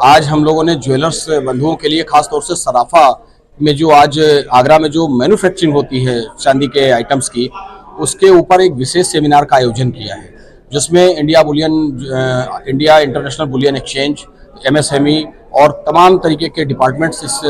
आज हम लोगों ने ज्वेलर्स बंधुओं के लिए खास तौर से सराफा में जो आज आगरा में जो मैन्युफैक्चरिंग होती है चांदी के आइटम्स की, उसके ऊपर एक विशेष सेमिनार का आयोजन किया है, जिसमें India international bullion exchange, MSME और तमाम तरीके के डिपार्टमेंट्स इस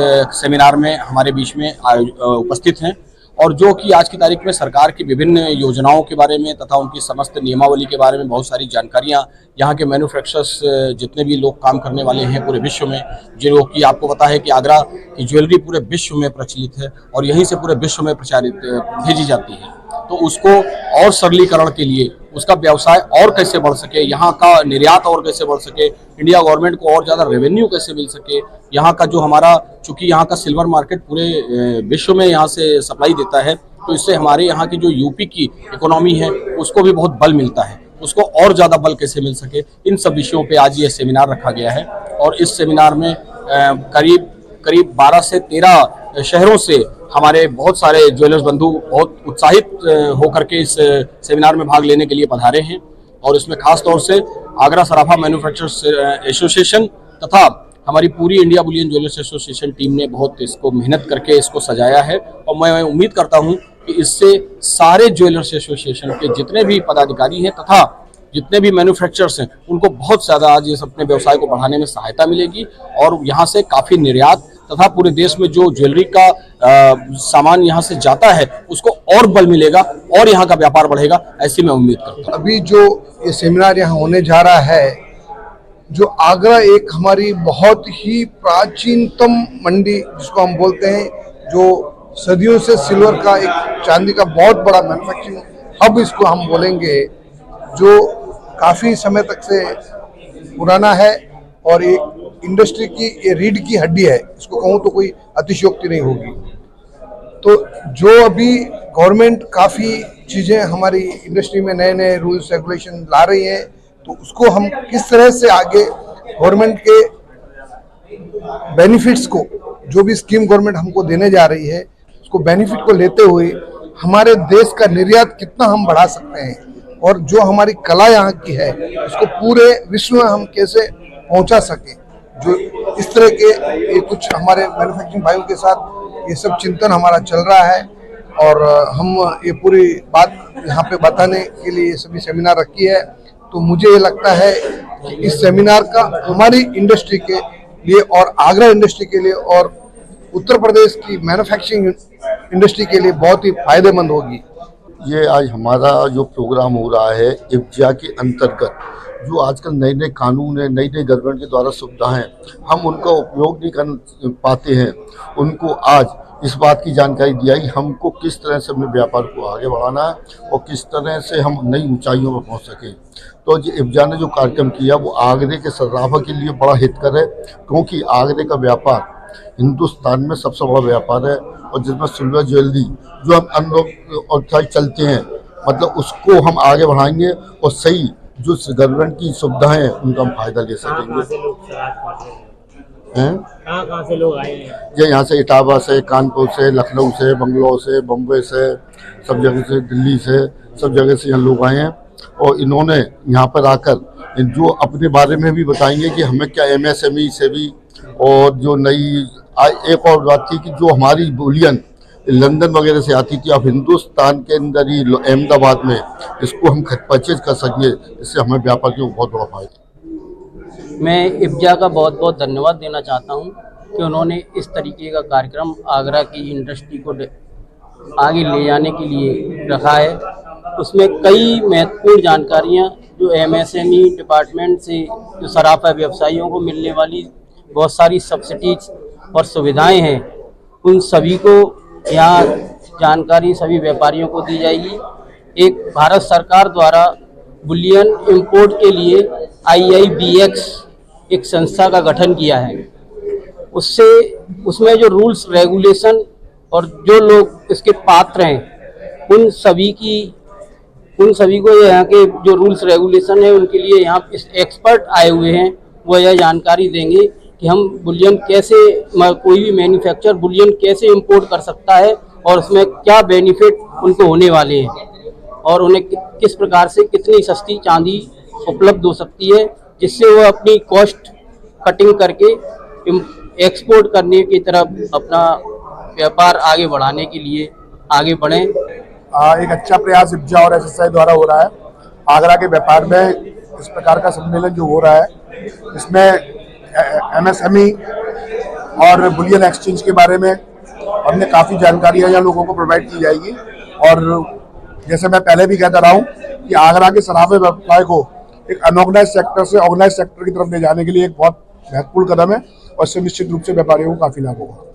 सेमिनार में हमारे बीच में उपस्थित हैं। और जो कि आज की तारीख में सरकार की विभिन्न योजनाओं के बारे में तथा उनकी समस्त नियमावली के बारे में बहुत सारी जानकारियां यहाँ के मैन्युफैक्चरर्स जितने भी लोग काम करने वाले हैं पूरे विश्व में, जो कि आपको पता है कि आगरा की ज्वेलरी पूरे विश्व में प्रचलित है और यहीं से पूरे विश्व में प्रचारित भेजी जाती है। तो उसको और सरलीकरण के लिए, उसका व्यवसाय और कैसे बढ़ सके, यहाँ का निर्यात और कैसे बढ़ सके, इंडिया गवर्नमेंट को और ज़्यादा रेवेन्यू कैसे मिल सके, यहाँ का जो हमारा, चूँकि यहाँ का सिल्वर मार्केट पूरे विश्व में यहाँ से सप्लाई देता है, तो इससे हमारे यहाँ की जो यूपी की इकोनॉमी है उसको भी बहुत बल मिलता है, उसको और ज़्यादा बल कैसे मिल सके, इन सब विषयों पे आज ये सेमिनार रखा गया है। और इस सेमिनार में करीब 12 से 13 शहरों से हमारे बहुत सारे ज्वेलर्स बंधु बहुत उत्साहित होकर के इस सेमिनार में भाग लेने के लिए पधारे हैं। और इसमें खास तौर से आगरा सराफा मैन्युफैक्चरर्स एसोसिएशन तथा हमारी पूरी India Boolean jewellers association team ने बहुत इसको मेहनत करके इसको सजाया है। और मैं उम्मीद करता हूं कि इससे सारे ज्वेलर्स एसोसिएशन के जितने भी पदाधिकारी हैं तथा जितने भी मैन्युफैक्चरर्स हैं उनको बहुत ज़्यादा आज इस अपने व्यवसाय को बढ़ाने में सहायता मिलेगी और यहाँ से काफ़ी निर्यात तथा पूरे देश में जो ज्वेलरी का सामान यहाँ से जाता है उसको और बल मिलेगा और यहाँ का व्यापार बढ़ेगा, ऐसी मैं उम्मीद करता हूँ। अभी जो ये सेमिनार यहाँ होने जा रहा है, जो आगरा एक हमारी बहुत ही प्राचीनतम मंडी जिसको हम बोलते हैं, जो सदियों से सिल्वर का एक चांदी का बहुत बड़ा मैन्युफैक्चरिंग हब इसको हम बोलेंगे, जो काफ़ी समय तक से पुराना है और एक इंडस्ट्री की ये रीढ़ की हड्डी है, इसको कहूँ तो कोई अतिशयोक्ति नहीं होगी। तो जो अभी गवर्नमेंट काफ़ी चीज़ें हमारी इंडस्ट्री में नए नए रूल्स रेगुलेशन ला रही हैं, तो उसको हम किस तरह से आगे गवर्नमेंट के बेनिफिट्स को, जो भी स्कीम गवर्नमेंट हमको देने जा रही है, उसको बेनिफिट को लेते हुए हमारे देश का निर्यात कितना हम बढ़ा सकते हैं और जो हमारी कला यहाँ की है उसको पूरे विश्व में हम कैसे पहुँचा सकें। जो इस तरह के ये कुछ हमारे मैन्युफैक्चरिंग भाइयों के साथ ये सब चिंतन हमारा चल रहा है और हम ये पूरी बात यहाँ पे बताने के लिए ये सभी सेमिनार रखी है। तो मुझे ये लगता है कि इस सेमिनार का हमारी इंडस्ट्री के लिए और आगरा इंडस्ट्री के लिए और उत्तर प्रदेश की मैन्युफैक्चरिंग इंडस्ट्री के लिए बहुत ही फायदेमंद होगी। ये आज हमारा जो प्रोग्राम हो रहा है इब्जा के अंतर्गत, जो आजकल नए नए कानून है, नई नई गवर्नमेंट के द्वारा सुविधाएं, हम उनका उपयोग नहीं कर पाते हैं, उनको आज इस बात की जानकारी दिया कि हमको किस तरह से अपने व्यापार को आगे बढ़ाना है और किस तरह से हम नई ऊंचाइयों पर पहुंच सकें। तो जो इब्जा ने जो कार्यक्रम किया वो आगरे के सराफा के लिए बड़ा हितकर है, क्योंकि आगरे का व्यापार हिंदुस्तान में सबसे बड़ा व्यापार है और जिसमें सिल्वर ज्वेलरी जो हम अन्य और चलते हैं, मतलब उसको हम आगे बढ़ाएंगे और सही जो गवर्नमेंट की सुविधाएं हैं उनका हम फायदा ले सकेंगे। कहाँ से लोग आए हैं? ये यहाँ से इटावा से, कानपुर से, लखनऊ से, बंगलौर से, बम्बई से, सब जगह से, दिल्ली से, सब जगह से यहाँ लोग आए हैं और इन्होंने यहाँ पर आकर जो अपने बारे में भी बताएंगे कि हमें क्या एमएसएमई से भी, और जो नई एक और बात थी कि जो हमारी बुलियन लंदन वगैरह से आती थी, अब हिंदुस्तान के अंदर ही अहमदाबाद में इसको हम परचेज कर सकेंगे, इससे हमें व्यापार के बहुत बड़ा फायदा। मैं इब्जा का बहुत बहुत धन्यवाद देना चाहता हूं कि उन्होंने इस तरीके का कार्यक्रम आगरा की इंडस्ट्री को आगे ले जाने के लिए रखा है। उसमें कई महत्वपूर्ण जानकारियां जो एमएसएमई डिपार्टमेंट से जो सराफा व्यवसायियों को मिलने वाली बहुत सारी सब्सिडीज और सुविधाएं हैं, उन सभी को यहाँ जानकारी सभी व्यापारियों को दी जाएगी। एक भारत सरकार द्वारा बुलियन इंपोर्ट के लिए IIBX एक संस्था का गठन किया है। उसमें जो रूल्स रेगुलेशन और जो लोग इसके पात्र हैं उन सभी को यहाँ के जो रूल्स रेगुलेशन है उनके लिए यहाँ एक्सपर्ट आए हुए हैं, वो यह जानकारी देंगे कि हम बुलियन कैसे, कोई भी मैन्युफैक्चर बुलियन कैसे इंपोर्ट कर सकता है और उसमें क्या बेनिफिट उनको होने वाले हैं और उन्हें किस प्रकार से कितनी सस्ती चांदी उपलब्ध हो सकती है, जिससे वो अपनी कॉस्ट कटिंग करके एक्सपोर्ट करने की तरफ अपना व्यापार आगे बढ़ाने के लिए आगे बढ़ें। एक अच्छा प्रयास इब्जा और एसएसआई द्वारा हो रहा है। आगरा के व्यापार में इस प्रकार का सम्मेलन जो हो रहा है, इसमें एमएसएमई और बुलियन एक्सचेंज के बारे में हमने काफ़ी जानकारियाँ यहाँ लोगों को प्रोवाइड की जाएगी। और जैसे मैं पहले भी कहता रहा हूँ कि आगरा के सराफे व्यवसाय को एक अनऑर्गेनाइज सेक्टर से ऑर्गेनाइज सेक्टर की तरफ ले जाने के लिए एक बहुत महत्वपूर्ण कदम है और इससे निश्चित रूप से व्यापारियों को काफ़ी लाभ होगा।